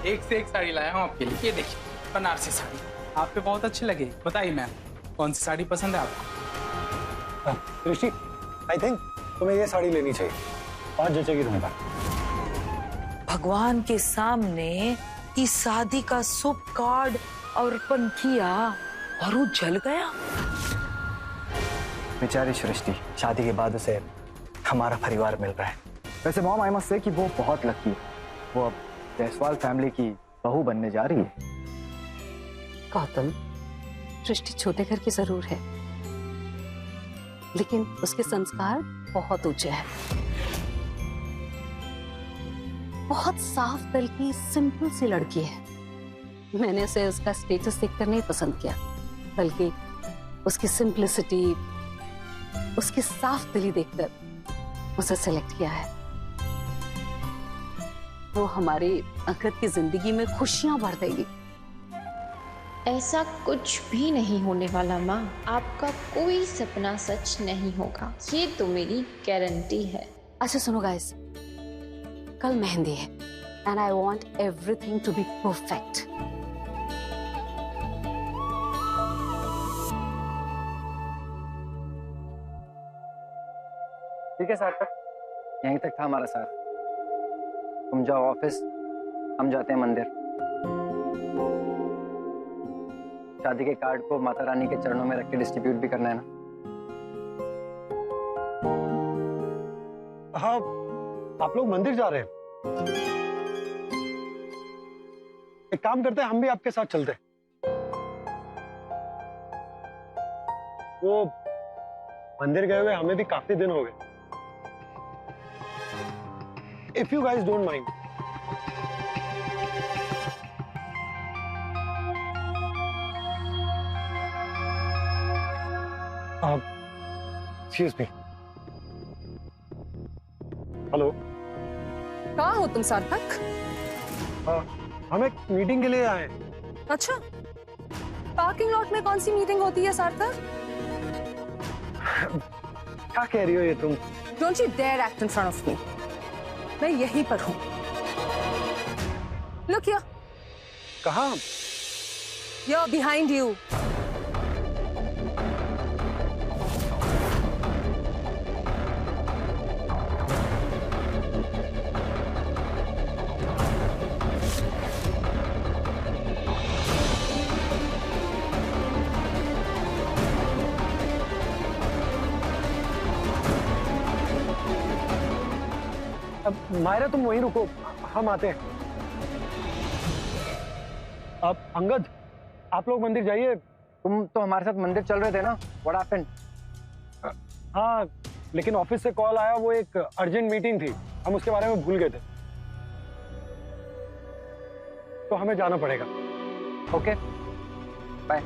एक से एक साड़ी लाया हूँ आपके लिए। ये देखिए बनारसी साड़ी, आप पे बहुत अच्छी लगी। बताइए मैम, कौन सी साड़ी पसंद है आपको? ऋषि, आई थिंक तुम्हें ये साड़ी लेनी चाहिए, बहुत जचेगी तुम्हें पर। भगवान के सामने इस शादी का शुभ कार्ड अर्पण किया और वो जल गया। बेचारी सृष्टि, शादी के बाद उसे हमारा परिवार मिल रहा है। वैसे मॉम, आई मस्ट से कि वो बहुत लकी है। वो अब जायसवाल फैमिली की बहू बनने जा रही है। गौतम, सृष्टि छोटे घर की जरूर है, लेकिन उसके संस्कार बहुत ऊंचे हैं। बहुत साफ दिल की सिंपल सी लड़की है। मैंने उसे उसका स्टेटस देखकर नहीं पसंद किया, बल्कि उसकी सिंपलिसिटी, उसकी साफ दिली देखकर उसे सेलेक्ट किया है। वो हमारी अंगद की जिंदगी में खुशियां भर देगी। ऐसा कुछ भी नहीं होने वाला माँ, आपका कोई सपना सच नहीं होगा, ये तो मेरी गारंटी है। अच्छा सुनो गाइस, कल मेहंदी है and I want everything to be perfect. ठीक है सार्थक, यहीं तक था हमारा साथ। तुम जाओ ऑफिस, हम जाते हैं मंदिर। शादी के कार्ड को माता रानी के चरणों में रख के डिस्ट्रीब्यूट भी करना है ना? हाँ, आप लोग मंदिर जा रहे हैं? एक काम करते हैं, हम भी आपके साथ चलते हैं। वो मंदिर गए हुए हमें भी काफी दिन हो गए। If you guys don't mind. Excuse me. Hello. कहाँ हो तुम सार्थक? हम एक मीटिंग के लिए आए हैं। अच्छा, पार्किंग लॉट में कौन सी मीटिंग होती है सार्थक? क्या कह रही हो ये तुम? Don't you dare act in front of me. मैं यहीं पर हूं। Look here. कहाँ? You're behind you. अब मायरा तुम वहीं रुको, हम आते हैं। अब अंगद, आप लोग मंदिर जाइए। तुम तो हमारे साथ मंदिर चल रहे थे ना? What happened? हाँ, लेकिन ऑफिस से कॉल आया, वो एक अर्जेंट मीटिंग थी, हम उसके बारे में भूल गए थे, तो हमें जाना पड़ेगा। Okay, bye,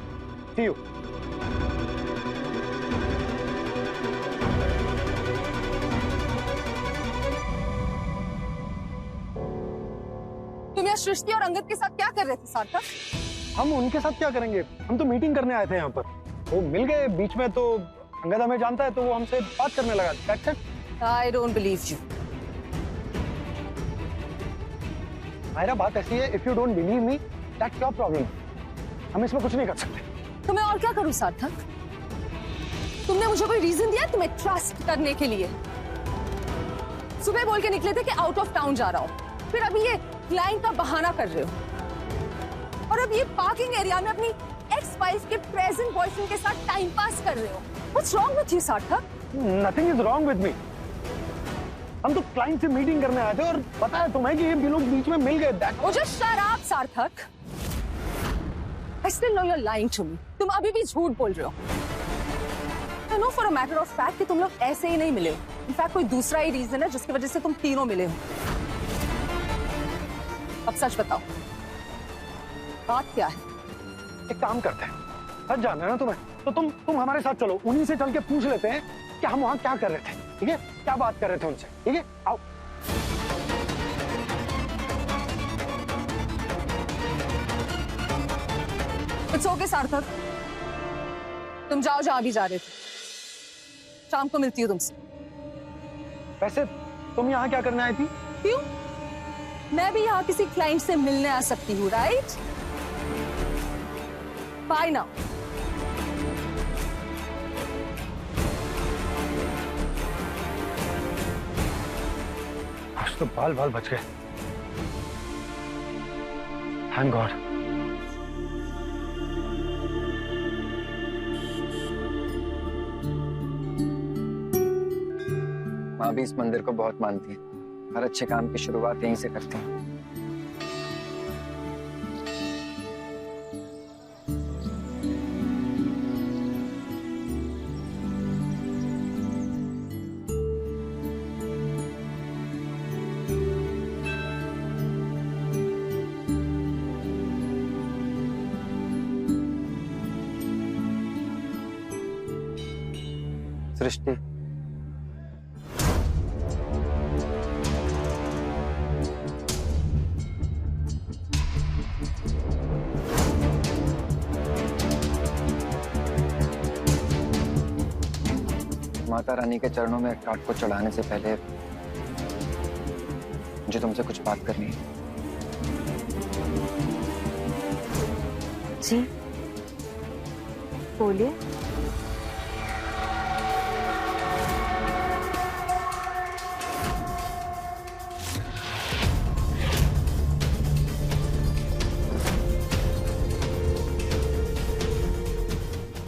see you. तुम यहाँ सृष्टि और अंगद के साथ क्या कर रहे थे सार्थक? हम उनके साथ क्या करेंगे? हम तो मीटिंग करने आए थे यहाँ पर। वो मिल गए बीच में, तो अंगद हमें जानता है, तो वो हमसे बात करने लगा। That's it. I don't believe you. Myra, बात ऐसी है, if you don't believe me, that's your problem. हम इसमें कुछ नहीं कर सकते। तो मैं और क्या करूं सार्थक? तुमने मुझे कोई रीजन दिया तुम्हें ट्रस्ट करने के लिए? सुबह बोल के निकले थे कि आउट ऑफ टाउन जा रहा हूं, फिर अभी ये क्लाइंट का बहाना कर रहे हो, और अब ये पार्किंग एरिया में अपनी एक्स वाइफ के प्रेजेंट बॉयफ्रेंड के साथ टाइम पास कर रहे हो। What's wrong with you, सार्थक? Nothing is wrong with me. हम तो क्लाइंट से मीटिंग करने आए थे, और पता है तुम्हें कि ये लोग बीच में मिल गए। मुझे शराब सार्थक। I still know you're lying to me. तुम अभी भी झूठ बोल रहे हो। I know for a matter of fact कि तुम लोग ऐसे ही नहीं मिले हो। In fact कोई दूसरा ही रीजन है जिसकी वजह से तुम तीनों मिले हो। अब सच बताओ, बात क्या है? एक काम करते हैं, सच जानना है ना तुम्हें, तो तुम हमारे साथ चलो, उन्हीं से चल के पूछ लेते हैं कि हम वहां क्या कर रहे थे। ठीक है, क्या बात कर रहे थे उनसे। ठीक है, आओ। It's okay, सार्थक, तुम जाओ जहां भी जा रहे थे। शाम को मिलती हूँ तुमसे। वैसे तुम यहाँ क्या करने आई थी? क्यों? मैं भी यहाँ किसी क्लाइंट से मिलने आ सकती हूँ, राइट? Bye now. आज तो बाल बाल बच गए। Thank God. माँ भी इस मंदिर को बहुत मानती है। हर अच्छे काम की शुरुआत यहीं से करते हैं। सृष्टि, माता रानी के चरणों में काट को चढ़ाने से पहले मुझे तुमसे कुछ बात करनी है। जी बोलिए।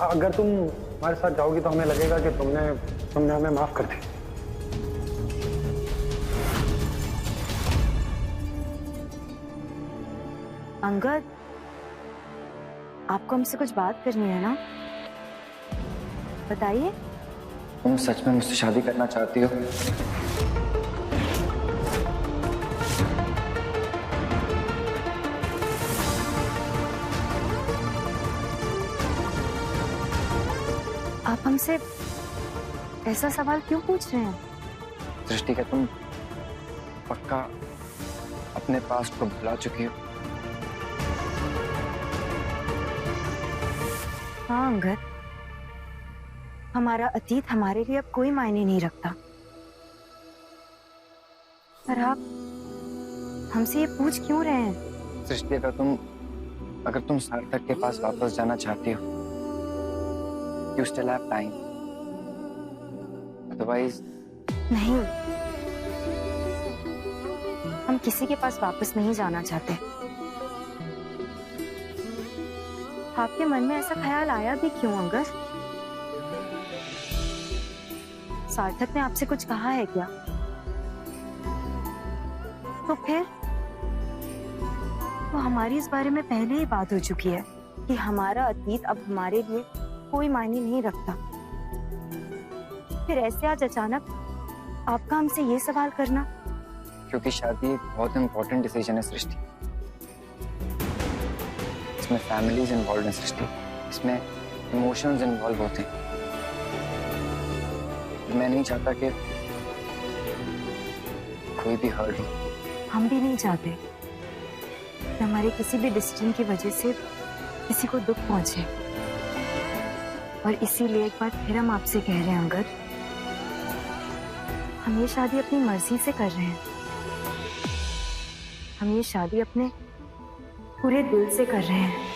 अगर तुम हमारे साथ जाओगी तो हमें लगेगा कि तुमने हमें माफ कर दी। अंगद, आपको हमसे कुछ बात करनी है ना? बताइए। तुम सच में मुझसे शादी करना चाहती हो? आप हमसे ऐसा सवाल क्यों पूछ रहे हैं? सृष्टि, क्या तुम पक्का अपने पास्ट को भुला चुकी हो? हाँ अंगद, हमारा अतीत हमारे लिए अब कोई मायने नहीं रखता। पर आप हमसे ये पूछ क्यों रहे हैं? सृष्टि, अगर तुम सार्थक के पास वापस जाना चाहती हो, you still have time. Otherwise, नहीं, हम किसी के पास वापस नहीं जाना चाहते। आपके मन में ऐसा ख्याल आया भी क्यों अंगद? सार्थक ने आपसे कुछ कहा है क्या? तो फिर तो हमारी इस बारे में पहले ही बात हो चुकी है कि हमारा अतीत अब हमारे लिए कोई मायने नहीं रखता। फिर ऐसे आज अचानक आपका हमसे ये सवाल करना? क्योंकि शादी एक बहुत इंपॉर्टेंट डिसीजन है सृष्टि। इसमें फैमिलीज इन्वॉल्व हैं सृष्टि, इसमें इमोशंस इन्वॉल्व होते हैं। मैं नहीं चाहता कि कोई भी हर्ट हो। हम भी नहीं चाहते कि हमारे किसी भी डिसीजन की वजह से किसी को दुख पहुंचे। और इसीलिए एक बार फिर हम आपसे कह रहे हैं अंगद, हम ये शादी अपनी मर्जी से कर रहे हैं। हम ये शादी अपने पूरे दिल से कर रहे हैं।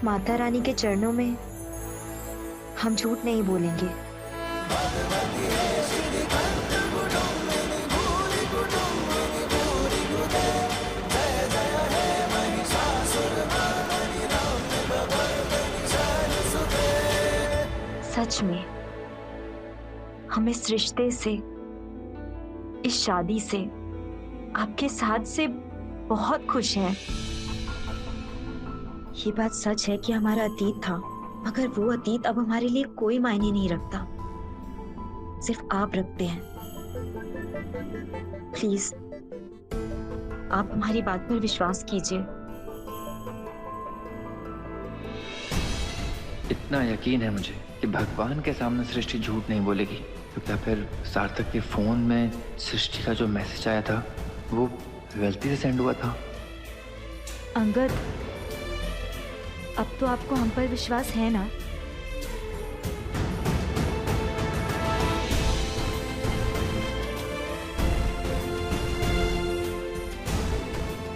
माता रानी के चरणों में हम झूठ नहीं बोलेंगे। सच में हम इस रिश्ते से, इस शादी से, आपके साथ से बहुत खुश हैं। ये बात सच है कि हमारा अतीत था, मगर वो अतीत अब हमारे लिए कोई मायने नहीं रखता, सिर्फ आप रखते हैं। प्लीज आप हमारी बात पर विश्वास कीजिए। इतना यकीन है मुझे कि भगवान के सामने सृष्टि झूठ नहीं बोलेगी। तो क्या फिर सार्थक के फोन में सृष्टि का जो मैसेज आया था वो गलती से सेंड हुआ था? अंगद, अब तो आपको हम पर विश्वास है ना?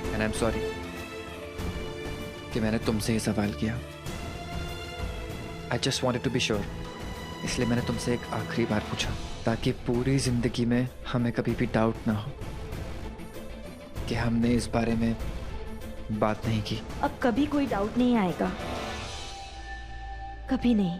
एंड आई एम सॉरी कि मैंने तुमसे ये सवाल किया। I just wanted to be sure, इसलिए मैंने तुमसे एक आखिरी बार पूछा ताकि पूरी जिंदगी में हमें कभी भी डाउट ना हो कि हमने इस बारे में बात नहीं की। अब कभी कोई डाउट नहीं आएगा, कभी नहीं।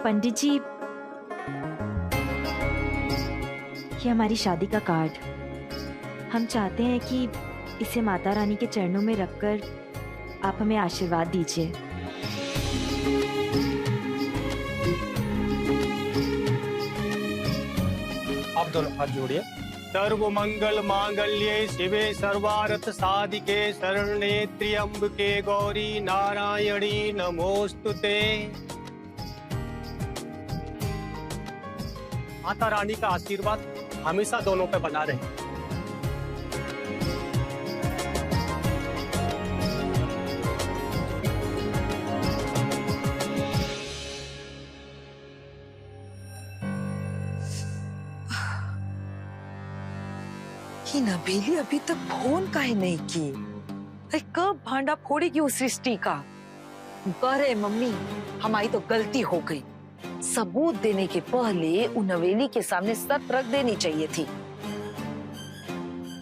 पंडित जी, ये हमारी शादी का कार्ड। हम चाहते हैं कि इसे माता रानी के चरणों में रखकर आप हमें आशीर्वाद दीजिए। आप दोनों हाथ जोड़िए। सर्व मंगल मांगल्ये शिवे सर्वार्थ साधिके शरण्ये त्र्यंबके गौरी नारायणी नमोस्तुते। माता रानी का आशीर्वाद हमेशा दोनों पे बना रहे। कि नबीली अभी तक फोन काहे नहीं की? अरे कब भांडा फोड़ेगी उस सृष्टि का? अरे मम्मी, हमारी तो गलती हो गई। सबूत देने के पहले उन नवेली के सामने शर्त रख देनी चाहिए थी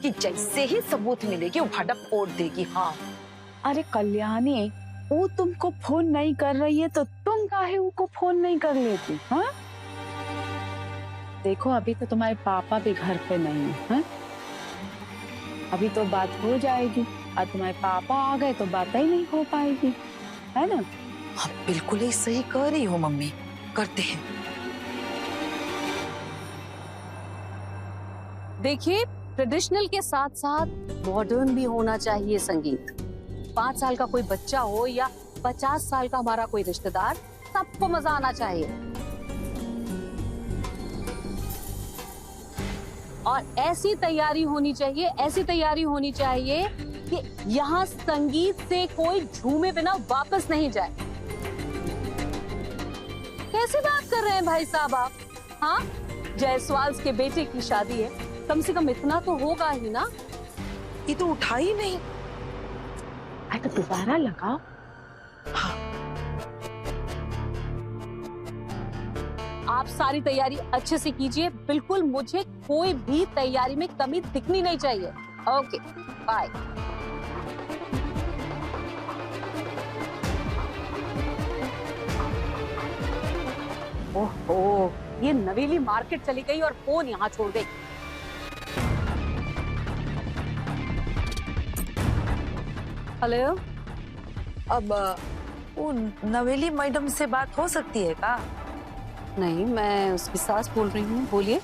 कि जैसे ही सबूत मिलेगी वो भांडा फोड़ देगी। हाँ, अरे कल्याणी, वो तुमको फोन नहीं कर रही है तो तुम काहे उनको फोन नहीं कर लेती? हाँ, देखो अभी तो तुम्हारे पापा भी घर पे नहीं है। हाँ? अभी तो बात हो जाएगी और तुम्हारे पापा आ गए तो बात ही नहीं हो पाएगी, है ना? हाँ, बिल्कुल ही सही कह रही हो मम्मी, करते हैं। देखिए, ट्रेडिशनल के साथ साथ मॉडर्न भी होना चाहिए संगीत। 5 साल का कोई बच्चा हो या 50 साल का हमारा कोई रिश्तेदार, सबको मजा आना चाहिए। और ऐसी तैयारी होनी चाहिए कि यहाँ संगीत से कोई झूमे बिना वापस नहीं जाए। कैसी बात कर रहे हैं भाई साहब आप? हाँ, जायसवाल के बेटे की शादी है, कम से कम इतना तो होगा ही ना। ये तो उठा ही नहीं। तो दोबारा लगाओ। हाँ, आप सारी तैयारी अच्छे से कीजिए, बिल्कुल मुझे कोई भी तैयारी में कमी दिखनी नहीं चाहिए। Okay, bye. ओहो, ये नवेली मार्केट चली गई और फोन यहाँ छोड़ गई। हेलो, अब वो नवेली मैडम से बात हो सकती है का? नहीं, मैं उसकी सास बोल रही हूँ, बोलिए।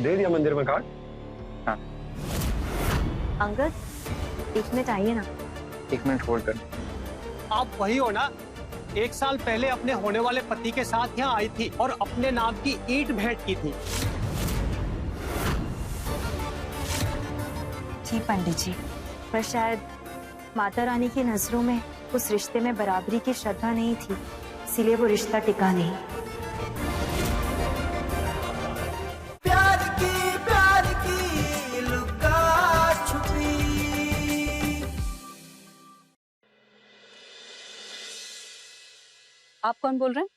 दे दिया मंदिर में कार्ड? हाँ। अंगद, 1 मिनट आइए ना। 1 मिनट होल्ड कर। आप वही हो ना, 1 साल पहले अपने होने वाले पति के साथ यहाँ आई थी और अपने नाम की ईंट भेंट की थी। जी पंडित जी, पर शायद माता रानी की नजरों में उस रिश्ते में बराबरी की श्रद्धा नहीं थी, इसीलिए वो रिश्ता टिका नहीं। प्यार की लुका छुपी। आप कौन बोल रहे हैं?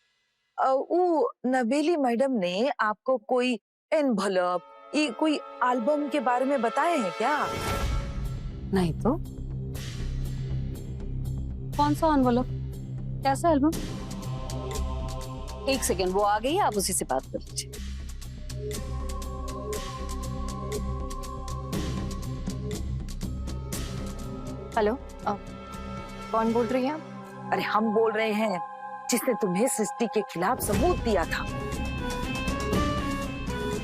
वो नबीली मैडम ने आपको कोई एनवलप, ये कोई एल्बम के बारे में बताए हैं क्या? नहीं तो। कौन सा एनवलप? कैसा एल्बम? 1 सेकेंड, वो आ गई है, आप उसी से बात कर लीजिए। हेलो, कौन बोल रही हैं आप? अरे हम बोल रहे हैं जिसने तुम्हें सृष्टि के खिलाफ सबूत दिया था,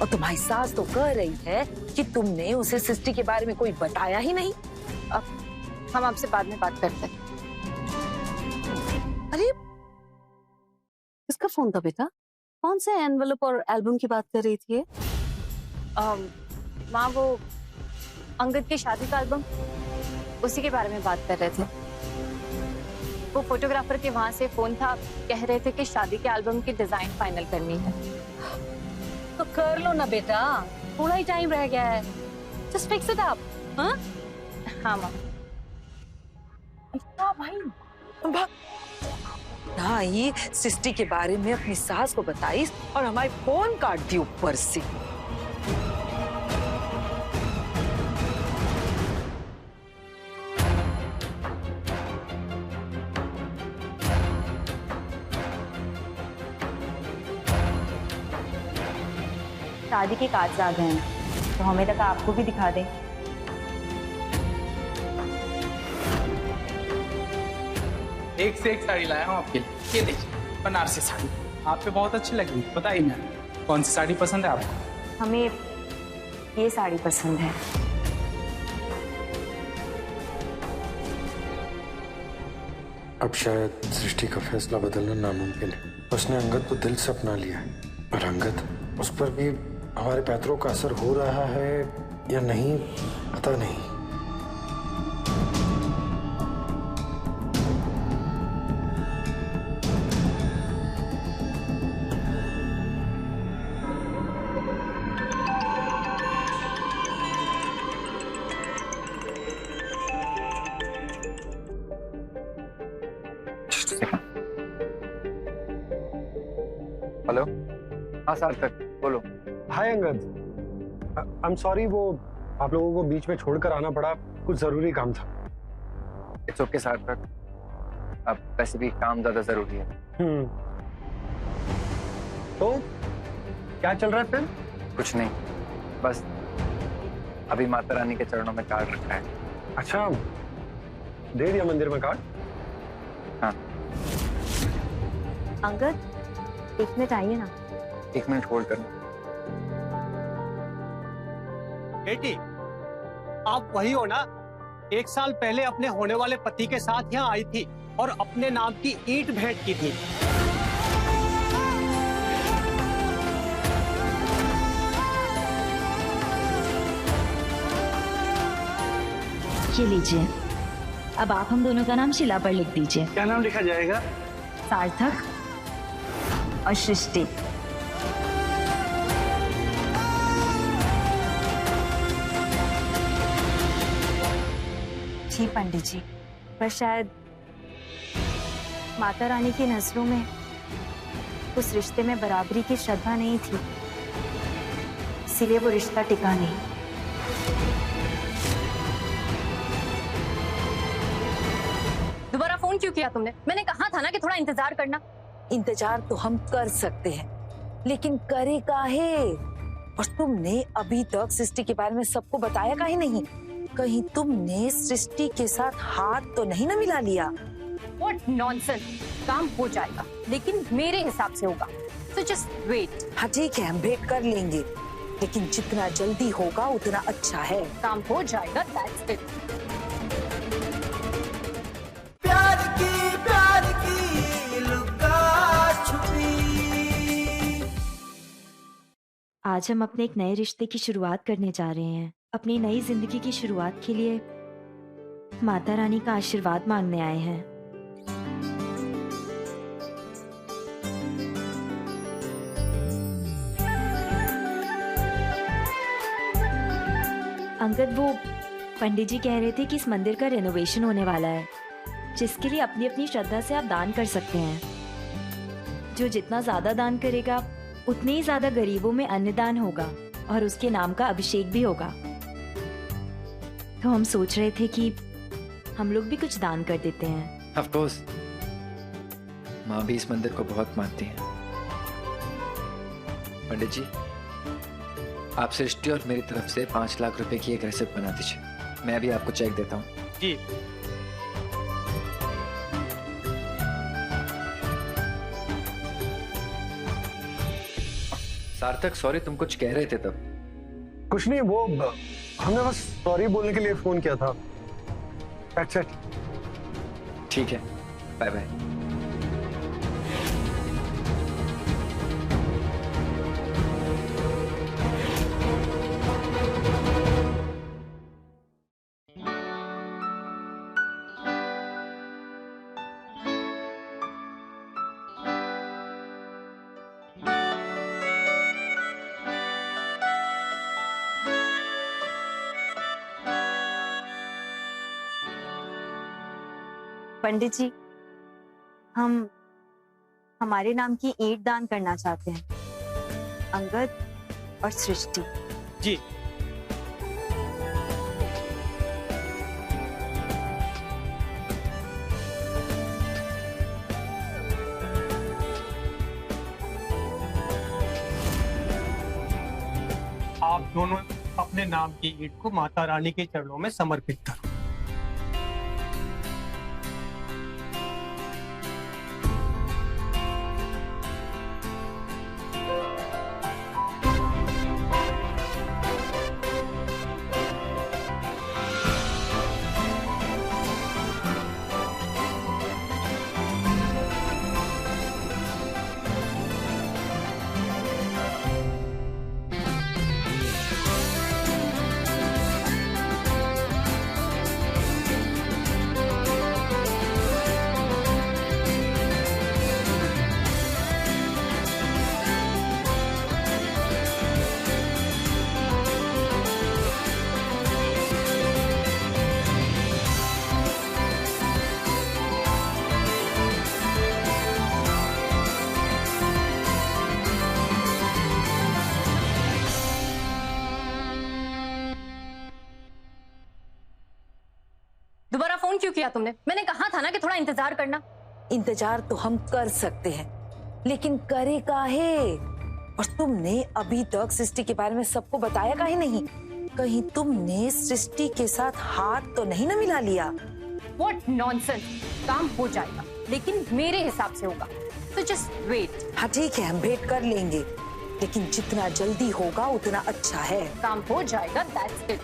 और तुम्हारी सास तो कह रही है कि तुमने उसे सृष्टि के बारे में कोई बताया ही नहीं। अब हम आपसे बाद में बात करते हैं। अरे किसका फोन था बेटा? कौन से एनवलप और एल्बम की बात कर रही थी ये? माँ, वो अंगद की शादी का एल्बम, उसी के बारे में बात कर रहे थे। वो फोटोग्राफर के वहां से फोन था, कह रहे थे कि शादी के एल्बम की डिजाइन फाइनल करनी है। तो कर लो ना बेटा, थोड़ा ही टाइम रह गया है। Just fix it up. हाँ हाँ माँ। इतना भाई हाँ, ये सृष्टि के बारे में अपनी सास को बताई और हमारे फोन काट दी ऊपर से। शादी के कागज आ गए हैं, तो हमें तक आपको भी दिखा दें। एक से एक साड़ी लाया हूँ आपके लिए। ये देखिए, बनारसी साड़ी आप पे बहुत अच्छी लगी। बताइए मैम, कौन सी साड़ी पसंद है आपको? हमें ये साड़ी पसंद है। अब शायद सृष्टि का फैसला बदलना नामुमकिन है। उसने अंगद को दिल से अपना लिया है, पर अंगद, उस पर भी हमारे पैतरों का असर हो रहा है या नहीं, पता नहीं। हेलो, हाँ सार्थक, बोलो। हाय अंगद, आई एम सॉरी, वो आप लोगों को बीच में छोड़कर आना पड़ा, कुछ जरूरी काम था। इट्स ओके सार्थक, अब वैसे भी काम ज्यादा जरूरी है। तो क्या चल रहा है फिर? कुछ नहीं, बस अभी माता रानी के चरणों में कार्ड रखा है। अच्छा, दे दिया मंदिर में कार्ड? हाँ। अंगद, 1 मिनट आइए ना। 1 मिनट होल्ड करना। बेटी, आप वही हो ना, 1 साल पहले अपने होने वाले पति के साथ यहाँ आई थी और अपने नाम की ईंट भेंट की थी। ये लीजिए, अब आप हम दोनों का नाम शिला पर लिख दीजिए। क्या नाम लिखा जाएगा? सार्थक और सृष्टि। जी पंडित जी, पर शायद माता रानी की नजरों में उस रिश्ते में बराबरी की श्रद्धा नहीं थी, इसीलिए वो रिश्ता टिका नहीं। दोबारा फोन क्यों किया तुमने? मैंने कहा था ना कि थोड़ा इंतजार करना। इंतजार तो हम कर सकते हैं, लेकिन करे काहे? और तुमने अभी तक सृष्टि के बारे में सबको बताया काहे नहीं? कहीं तुमने सृष्टि के साथ हाथ तो नहीं ना मिला लिया? What nonsense! काम हो जाएगा, लेकिन मेरे हिसाब से होगा। So just wait. हाँ ठीक है, हम वेट कर लेंगे, लेकिन जितना जल्दी होगा उतना अच्छा है। काम हो जाएगा, दैट्स इट। प्यार की लुका छुपी। आज हम अपने एक नए रिश्ते की शुरुआत करने जा रहे हैं। अपनी नई जिंदगी की शुरुआत के लिए माता रानी का आशीर्वाद मांगने आए हैं। अंगद, वो पंडित जी कह रहे थे कि इस मंदिर का रेनोवेशन होने वाला है, जिसके लिए अपनी अपनी श्रद्धा से आप दान कर सकते हैं। जो जितना ज्यादा दान करेगा उतने ही ज्यादा गरीबों में अन्नदान होगा और उसके नाम का अभिषेक भी होगा। तो हम सोच रहे थे कि हम लोग भी कुछ दान कर देते हैं। ऑफ कोर्स, माँ भी इस मंदिर को बहुत मानती है। पंडित जी, आप सृष्टि और मेरी तरफ से 5 लाख रुपए की एक रेसिप्ट बना दीजिए। मैं भी आपको चेक देता हूँ। जी। सार्थक, सॉरी, तुम कुछ कह रहे थे तब। कुछ नहीं, वो हमने बस सॉरी बोलने के लिए फोन किया था। That's it. ठीक है, बाय बाय। पंडित जी, हम हमारे नाम की ईंट दान करना चाहते हैं, अंगद और सृष्टि। जी। आप दोनों अपने नाम की ईंट को माता रानी के चरणों में समर्पित करो। दोबारा फोन क्यों किया तुमने? मैंने कहा था ना कि थोड़ा इंतजार करना। इंतजार तो हम कर सकते हैं, लेकिन करे काहे? और तुमने अभी तक सृष्टि के बारे में सबको बताया काहे नहीं? कहीं तुमने सृष्टि के साथ हाथ तो नहीं ना मिला लिया? What nonsense! काम हो जाएगा, लेकिन मेरे हिसाब से होगा। तो जस्ट वेट। हाँ ठीक है, हम वेट कर लेंगे, लेकिन जितना जल्दी होगा उतना अच्छा है। काम हो जाएगा, दैट्स इट।